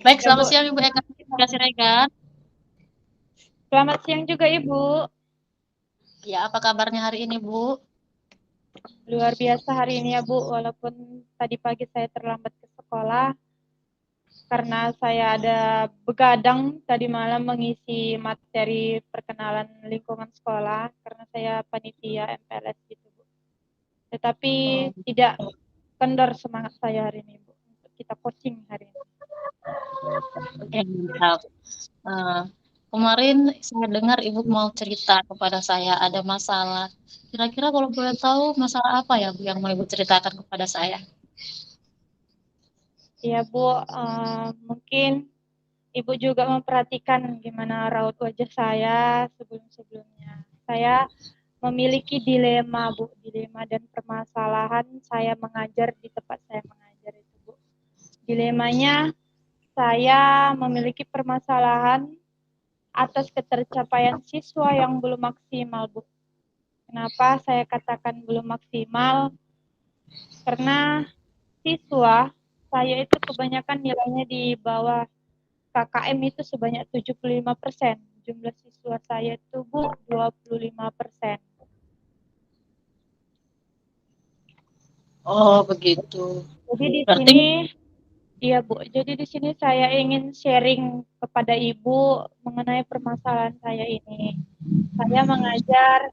Baik, Ya, selamat Bu. siang Ibu Eka. Terima kasih Regan. Selamat siang juga, Ibu. Ya, apa kabarnya hari ini, Bu? Luar biasa hari ini ya, Bu. Walaupun tadi pagi saya terlambat ke sekolah karena saya ada begadang tadi malam mengisi materi perkenalan lingkungan sekolah karena saya panitia MPLS gitu, Bu. Tetapi Oh, tidak kendor semangat saya hari ini, Bu. Untuk kita coaching hari ini. oke, mantap. Eh, Kemarin saya dengar Ibu mau cerita kepada saya ada masalah. Kira-kira kalau boleh tahu masalah apa ya, Bu, yang mau Ibu ceritakan kepada saya? Ya, Bu. Mungkin Ibu juga memperhatikan gimana raut wajah saya sebelum-sebelumnya. Saya memiliki dilema, Bu, dilema dan permasalahan saya mengajar di tempat saya mengajar itu, Bu. Dilemanya, saya memiliki permasalahan atas ketercapaian siswa yang belum maksimal, Bu. Kenapa saya katakan belum maksimal? Karena siswa saya itu kebanyakan nilainya di bawah KKM itu sebanyak 75%. Jumlah siswa saya itu, Bu, 25%. Oh, begitu. Jadi di Berarti, sini, iya, Bu. Jadi di sini saya ingin sharing kepada Ibu mengenai permasalahan saya ini. Saya mengajar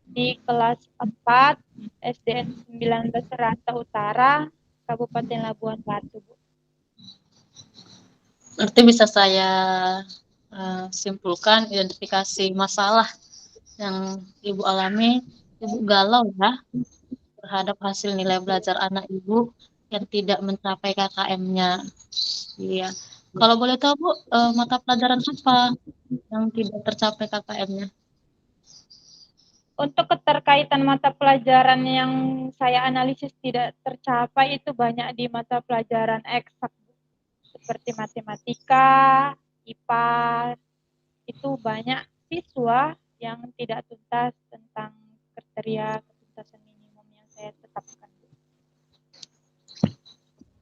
di kelas 4 SDN 19 Rata Utara, Kabupaten Labuan Batu, Bu. berarti bisa saya simpulkan identifikasi masalah yang Ibu alami. Ibu galau ya terhadap hasil nilai belajar anak Ibu yang tidak mencapai KKM-nya. Iya. Kalau boleh tahu, Bu, mata pelajaran apa yang tidak tercapai KKM-nya? Untuk keterkaitan mata pelajaran yang saya analisis tidak tercapai itu banyak di mata pelajaran eksak, seperti matematika, IPA, itu banyak siswa yang tidak tuntas tentang kriteria ketuntasan minimum yang saya tetapkan.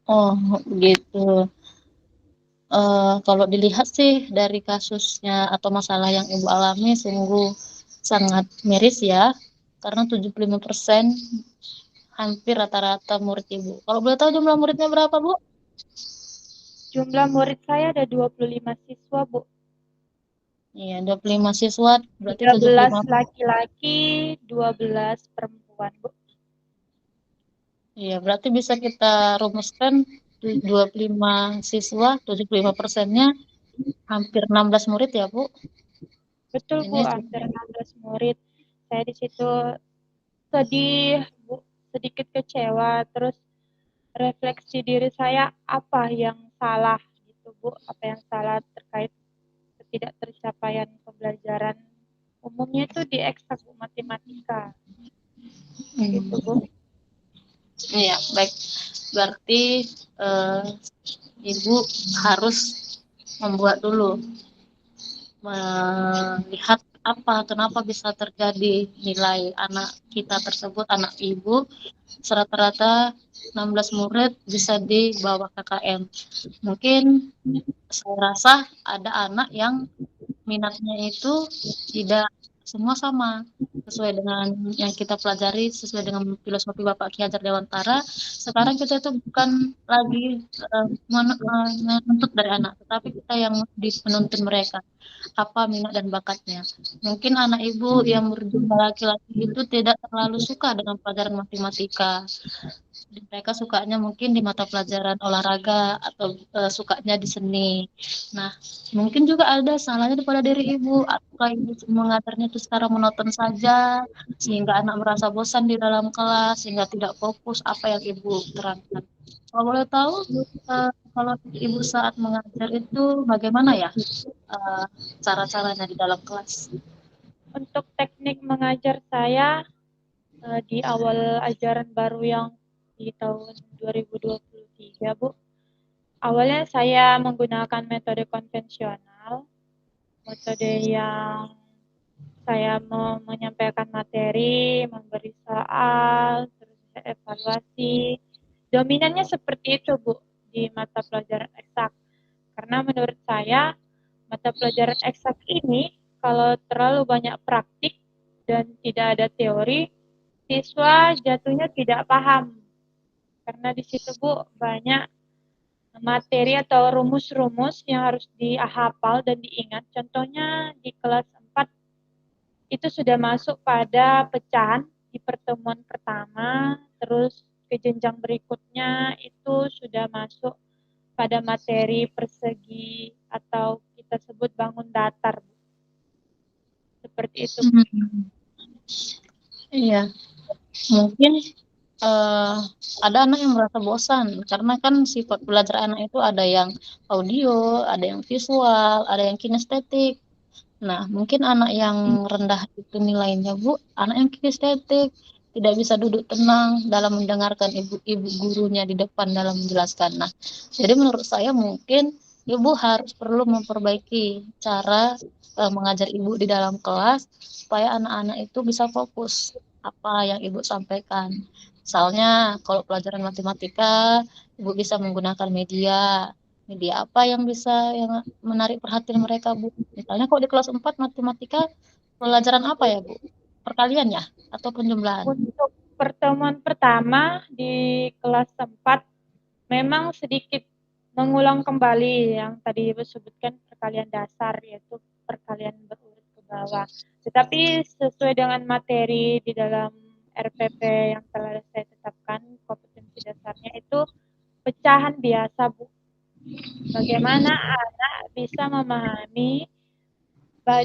Oh, gitu. Kalau dilihat sih dari kasusnya atau masalah yang Ibu alami sungguh sangat miris ya, karena 75% hampir rata-rata murid Ibu. Kalau boleh tahu jumlah muridnya berapa, Bu? Jumlah murid saya ada 25 siswa, Bu. Iya, 25 siswa, berarti 13 75. laki-laki, 12 perempuan, Bu. Iya, berarti bisa kita rumuskan 25 siswa, 75%-nya hampir 16 murid ya, Bu. Betul, Bu, Ini hampir 16 murid. Saya di situ sedih, Bu, sedikit kecewa, terus refleksi diri saya apa yang salah gitu, Bu, apa yang salah terkait tidak tercapaian pembelajaran umumnya itu di eksak, Bu, matematika gitu, Bu. iya, baik. Berarti eh, Ibu harus membuat dulu melihat apa kenapa bisa terjadi nilai anak kita tersebut, anak Ibu rata-rata 16 murid bisa di bawah KKM. Mungkin saya rasa ada anak yang minatnya itu tidak semua sama sesuai dengan yang kita pelajari, sesuai dengan filosofi Bapak Ki Hajar Dewantara. Sekarang kita itu bukan lagi menuntut dari anak, tetapi kita yang menuntut mereka apa minat dan bakatnya. Mungkin anak ibu yang berjumlah laki-laki itu tidak terlalu suka dengan pelajaran matematika. Mereka sukanya mungkin di mata pelajaran olahraga atau sukanya di seni. Nah, mungkin juga ada salahnya pada diri ibu, apakah ibu mengajarnya itu secara monoton saja, sehingga anak merasa bosan di dalam kelas, sehingga tidak fokus apa yang ibu terangkan. Kalau boleh tahu, kalau ibu saat mengajar itu bagaimana ya cara-caranya di dalam kelas? Untuk teknik mengajar saya di awal ajaran baru yang di tahun 2023, Bu. Awalnya saya menggunakan metode konvensional, metode yang saya menyampaikan materi, memberi soal, terus evaluasi. Dominannya seperti itu, Bu, di mata pelajaran eksak. Karena Karena menurut saya mata pelajaran eksak ini kalau terlalu banyak praktik dan tidak ada teori, siswa jatuhnya tidak paham. Karena di situ Bu banyak materi atau rumus-rumus yang harus dihafal dan diingat. Contohnya di kelas 4 itu sudah masuk pada pecahan di pertemuan pertama, terus ke jenjang berikutnya itu sudah masuk pada materi persegi atau kita sebut bangun datar. Seperti itu. Iya, mungkin ada anak yang merasa bosan karena kan sifat belajar anak itu ada yang audio, ada yang visual, ada yang kinestetik. Nah, mungkin anak yang rendah itu nilainya, Bu, anak yang kinestetik tidak bisa duduk tenang dalam mendengarkan ibu gurunya di depan dalam menjelaskan. Nah, jadi menurut saya mungkin ibu harus perlu memperbaiki cara mengajar ibu di dalam kelas supaya anak-anak itu bisa fokus apa yang ibu sampaikan. Misalnya kalau pelajaran matematika, ibu bisa menggunakan media. Media apa yang bisa yang menarik perhatian mereka, Bu? Misalnya kok di kelas 4 matematika pelajaran apa ya, Bu? Perkalian ya atau penjumlahan? Untuk pertemuan pertama di kelas 4 memang sedikit mengulang kembali yang tadi Ibu sebutkan perkalian dasar, yaitu perkalian berurut ke bawah. Tetapi sesuai dengan materi di dalam RPP yang telah saya tetapkan, kompetensi dasarnya itu pecahan biasa, Bu. Bagaimana anak bisa memahami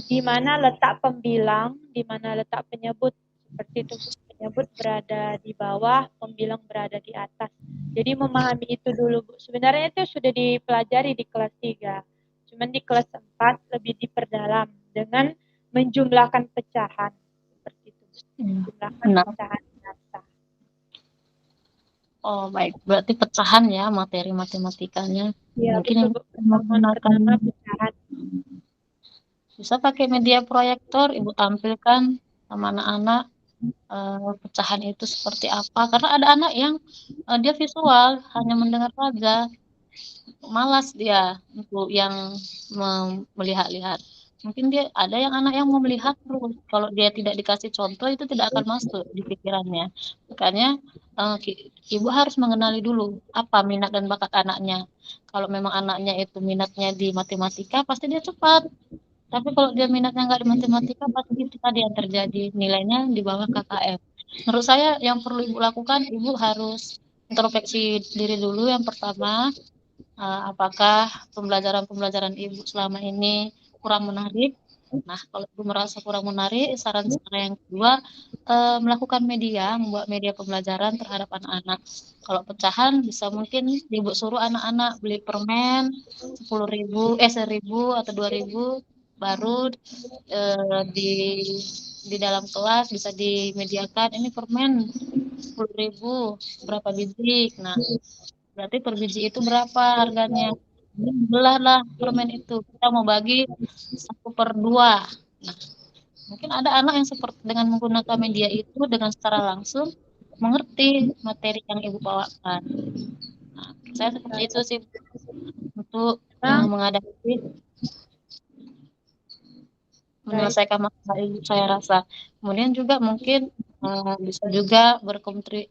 di mana letak pembilang, di mana letak penyebut. Seperti itu, penyebut berada di bawah, pembilang berada di atas. Jadi memahami itu dulu, Bu. Sebenarnya itu sudah dipelajari di kelas 3. Cuman di kelas 4 lebih diperdalam dengan menjumlahkan pecahan. Seperti itu, Bu. Menjumlahkan Benar. pecahan biasa. Oh, baik. Berarti pecahan ya materi matematikanya. Ya, Mungkin betul, yang Bu. Pertemuan menggunakan pertama pecahan. bisa pakai media proyektor, Ibu tampilkan sama anak-anak pecahan itu seperti apa. Karena ada anak yang dia visual, hanya mendengar saja. Malas dia untuk yang melihat-lihat. Mungkin dia ada yang anak yang mau melihat terus. Kalau dia tidak dikasih contoh itu tidak akan masuk di pikirannya. Makanya ibu harus mengenali dulu apa minat dan bakat anaknya. Kalau memang anaknya itu minatnya di matematika, pasti dia cepat. Tapi kalau dia minatnya nggak di matematika, pasti itu tadi yang terjadi. Nilainya di bawah KKM. Menurut saya yang perlu ibu lakukan, ibu harus introspeksi diri dulu yang pertama, apakah pembelajaran-pembelajaran ibu selama ini kurang menarik. Nah, kalau ibu merasa kurang menarik, saran saya yang kedua, melakukan membuat media pembelajaran terhadap anak-anak. Kalau pecahan bisa mungkin ibu suruh anak-anak beli permen 10.000, 1.000 atau 2.000, baru di dalam kelas bisa dimediakan ini permen 10.000 berapa biji. Nah, berarti per biji itu berapa harganya? Belah lah permen itu. Kita mau bagi 1/2. Nah, mungkin ada anak yang seperti dengan menggunakan media itu dengan secara langsung mengerti materi yang ibu bawakan. Nah, saya seperti itu sih untuk Memang menghadapi baik. menyelesaikan masalah ibu saya rasa. Kemudian juga mungkin bisa juga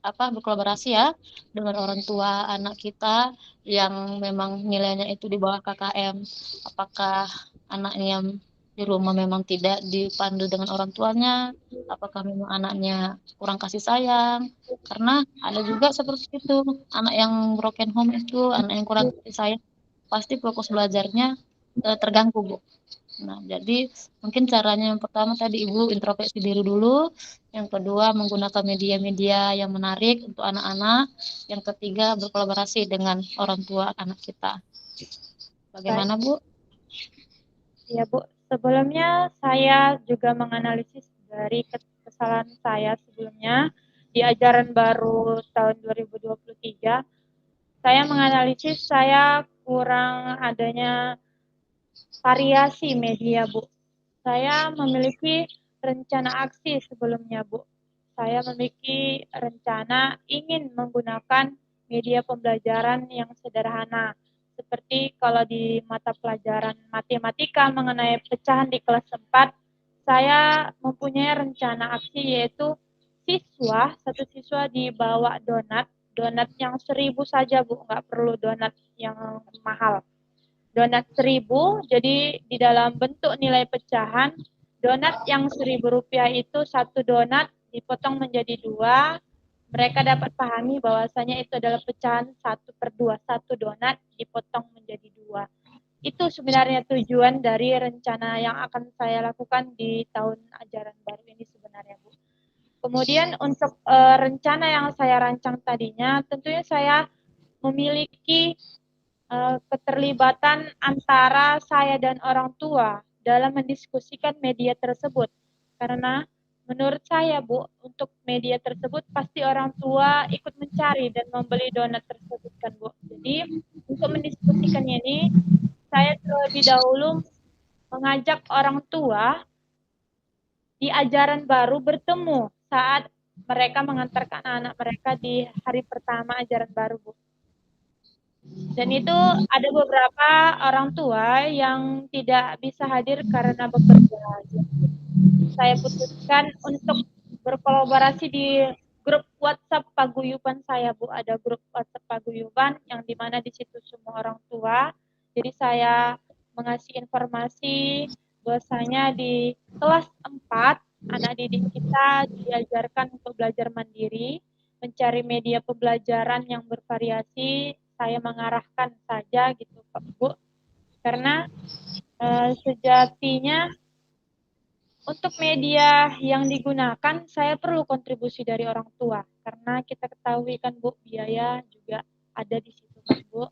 berkolaborasi ya dengan orang tua anak kita yang memang nilainya itu di bawah KKM. Apakah anaknya yang di rumah memang tidak dipandu dengan orang tuanya? Apakah memang anaknya kurang kasih sayang? Karena ada juga seperti itu, anak yang broken home itu, anak yang kurang kasih sayang, pasti fokus belajarnya terganggu, Bu. Nah, jadi mungkin caranya yang pertama tadi Ibu introspeksi diri dulu, yang kedua menggunakan media-media yang menarik untuk anak-anak, yang ketiga berkolaborasi dengan orang tua anak kita. Baik. Bagaimana, Bu? Ya, Bu. Sebelumnya saya juga menganalisis dari kesalahan saya sebelumnya di ajaran baru tahun 2023. Saya menganalisis saya kurang adanya variasi media, Bu. Saya memiliki rencana aksi sebelumnya, Bu. Saya memiliki rencana ingin menggunakan media pembelajaran yang sederhana. Seperti kalau di mata pelajaran matematika mengenai pecahan di kelas 4, saya mempunyai rencana aksi yaitu satu siswa dibawa donat yang 1.000 saja Bu, nggak perlu donat yang mahal. Donat 1.000, jadi di dalam bentuk nilai pecahan, donat yang 1.000 rupiah itu satu donat dipotong menjadi 2, mereka dapat pahami bahwasanya itu adalah pecahan 1/2, satu donat dipotong menjadi 2. Itu sebenarnya tujuan dari rencana yang akan saya lakukan di tahun ajaran baru ini sebenarnya, Bu. Kemudian untuk rencana yang saya rancang tadinya, tentunya saya memiliki keterlibatan antara saya dan orang tua dalam mendiskusikan media tersebut. Karena menurut saya, Bu, untuk media tersebut pasti orang tua ikut mencari dan membeli donat tersebut kan, Bu. Jadi untuk mendiskusikannya ini, saya terlebih dahulu mengajak orang tua di ajaran baru bertemu saat mereka mengantarkan anak mereka di hari pertama ajaran baru, Bu. Dan itu ada beberapa orang tua yang tidak bisa hadir karena bekerja. Jadi saya putuskan untuk berkolaborasi di grup WhatsApp paguyuban saya, Bu. Ada grup WhatsApp paguyuban yang dimana di situ semua orang tua. Jadi saya mengasih informasi bahwasanya di kelas 4 anak didik kita diajarkan untuk belajar mandiri, mencari media pembelajaran yang bervariasi. Saya mengarahkan saja gitu, Pak Bu. Karena sejatinya untuk media yang digunakan, saya perlu kontribusi dari orang tua. Karena kita ketahui kan Bu, biaya juga ada di situ kan Bu.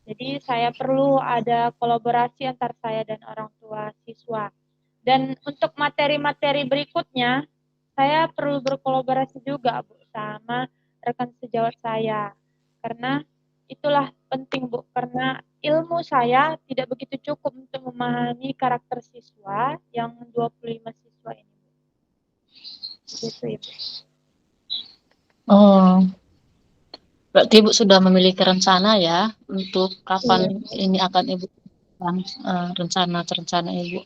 Jadi saya perlu ada kolaborasi antar saya dan orang tua siswa. Dan untuk materi-materi berikutnya, saya perlu berkolaborasi juga Bu sama rekan sejawat saya. Karena itulah penting Bu, karena ilmu saya tidak begitu cukup untuk memahami karakter siswa yang 25 siswa ini Bu. Gitu Ibu. Oh, berarti Ibu sudah memiliki rencana ya untuk kapan ini akan Ibu rencana Ibu.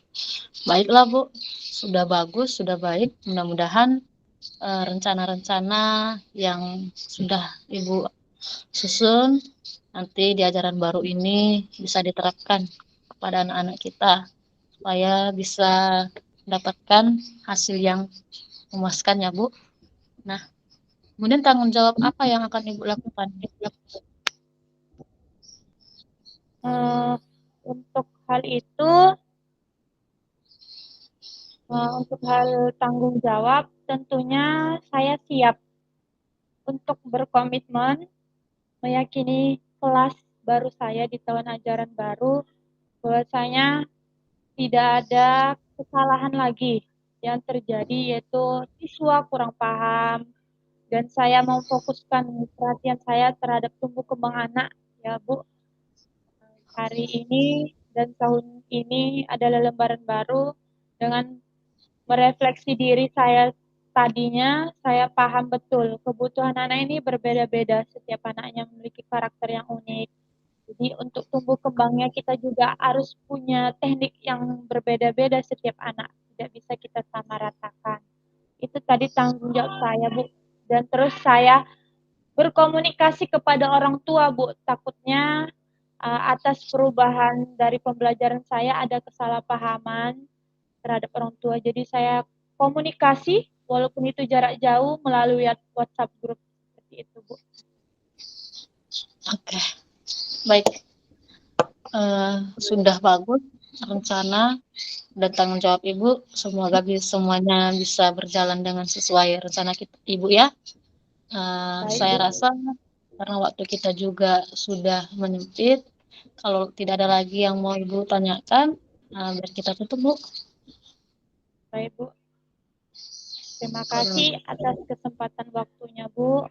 Baiklah Bu, sudah bagus, sudah baik. Mudah-mudahan rencana-rencana yang sudah Ibu susun nanti di ajaran baru ini bisa diterapkan kepada anak-anak kita supaya bisa mendapatkan hasil yang memuaskan ya Bu. Nah, kemudian tanggung jawab apa yang akan Ibu lakukan? Untuk hal itu, untuk hal tanggung jawab, tentunya saya siap untuk berkomitmen meyakini kelas baru saya di tahun ajaran baru bahwasanya tidak ada kesalahan lagi yang terjadi, yaitu siswa kurang paham dan saya memfokuskan perhatian saya terhadap tumbuh kembang anak ya Bu. Hari ini dan tahun ini adalah lembaran baru. Dengan merefleksi diri saya tadinya, saya paham betul kebutuhan anak ini berbeda-beda, setiap anaknya memiliki karakter yang unik. Jadi untuk tumbuh kembangnya kita juga harus punya teknik yang berbeda-beda setiap anak, tidak bisa kita samaratakan. Itu tadi tanggung jawab saya Bu. Dan terus saya berkomunikasi kepada orang tua Bu, takutnya atas perubahan dari pembelajaran saya ada kesalahpahaman terhadap orang tua. Jadi saya komunikasi walaupun itu jarak jauh melalui WhatsApp grup seperti itu Bu. Oke, baik. Sudah bagus rencana dan tanggung jawab Ibu. Semoga semuanya bisa berjalan dengan sesuai rencana Ibu ya. Saya rasa karena waktu kita juga sudah menyempit, kalau tidak ada lagi yang mau Ibu tanyakan, biar kita tutup Bu. Baik Bu. Terima kasih atas kesempatan waktunya Bu.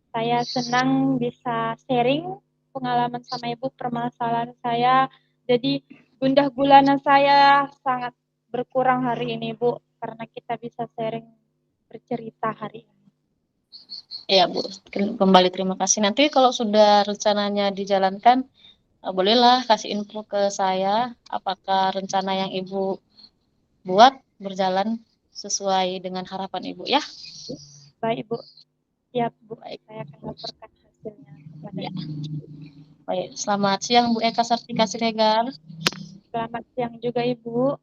Saya senang bisa sharing pengalaman sama Ibu, permasalahan saya. Jadi gundah gulana saya sangat berkurang hari ini Bu, karena kita bisa sharing bercerita hari ini. Ya Bu, kembali terima kasih. Nanti kalau sudah rencananya dijalankan, bolehlah kasih info ke saya apakah rencana yang Ibu buat berjalan sesuai dengan harapan Ibu ya. Baik, Bu. Siap, Bu. Baik. Saya akan laporkan hasilnya kepada Ya. Ibu. Baik, selamat siang Bu Eka Sartika Siregar. Selamat siang juga, Ibu.